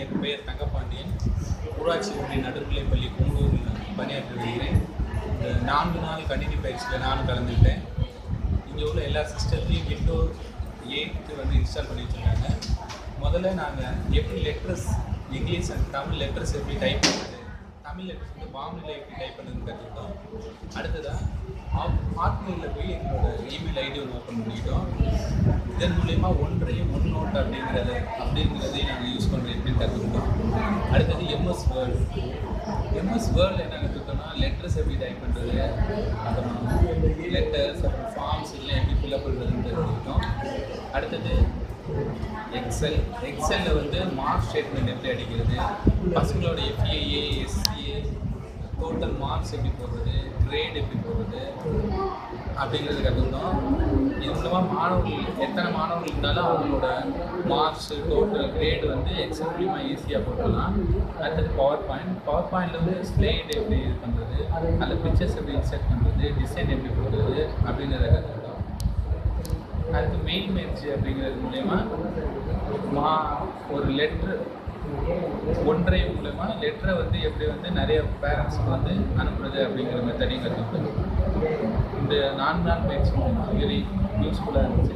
என் பெயர் தங்கப்பாண்டியன். ஊராட்சி ஒன்றிய நடுநிலைப்பள்ளி கும்பலூரில் பணியாற்றி வருகிறேன். இந்த 4 நாள் கணினி பயிற்சியில் நானும் கலந்துக்கிட்டேன். இங்கே உள்ள எல்லா சிஸ்டத்தையும் விண்டோஸ் 8 வந்து இன்ஸ்டால் பண்ணி வச்சுருக்காங்க. முதல்ல நாங்கள் எப்படி letters English and Tamil letters எப்படி டைப் பண்ணுறது, தமிழ் லெட்டர்ஸ் வந்து பாம்பனில் எப்படி டைப் பண்ணுறதுன்னு கற்றுக்கிட்டோம். அடுத்ததாக ஹாட்மெயிலில் போய் எங்களோட இமெயில் ஐடி ஒன்று ஓப்பன் பண்ணிக்கிட்டோம். இதன் மூலயமா ஒன்றையும் ஒன் நோட் அப்படிங்கிறதையும் நாங்கள் யூஸ் பண்ணுறது எப்படின்னு கற்றுக்கிட்டோம். அடுத்தது எம்எஸ் வேர்டில் என்ன கற்றுக்கிட்டோம்னா லெட்டர்ஸ் எப்படி டைப் பண்ணுறது, அப்புறம் லெட்டர்ஸ் அப்புறம் ஃபார்ம்ஸ் எல்லாம் எப்படி ஃபில்அப் பண்ணுறதுன்னு கற்றுக்கிட்டோம். அடுத்தது எக்ஸலில் வந்து மார்க் ஸ்டேட்மெண்ட் எப்படி அடிக்கிறது, பசங்களோட எஃப்ஏஏ எஸ்சிஏ டோட்டல் மார்க்ஸ் எப்படி போடுறது, கிரேட் எப்படி போடுறது அப்படிங்கிறது கற்றுக்கிட்டோம். இது மூலமாக எத்தனை மாணவர்கள் இருந்தாலும் அவங்களோட மார்க்ஸு டோட்டல் கிரேடு வந்து எக்ஸல் மூலிமா ஈஸியாக போட்டுடலாம். அடுத்தது பவர் பாயிண்டில் வந்து ஸ்லைடு எப்படி இது பண்ணுறது, அதில் பிக்சர்ஸ் எப்படி இன்சர்ட் பண்ணுறது, டிசைன் எப்படி போடுறது அப்படிங்கிறத கற்றுக்கிட்டோம். அடுத்து மெயில் மெர்ஜ் அப்படிங்கிறது மூலயமா ஒரு லெட்ரு ஒன்றை மூலமா லெட்டரை வந்து எப்படி வந்து நிறைய பேரண்ட்ஸ்க்கு வந்து அனுப்புறது அப்படிங்கிற மெத்தடையும் கற்றுக்கிட்டோம். இந்த 4 நாள் பயிற்சி மூலமாக வெரி யூஸ்ஃபுல்லாக இருந்துச்சு.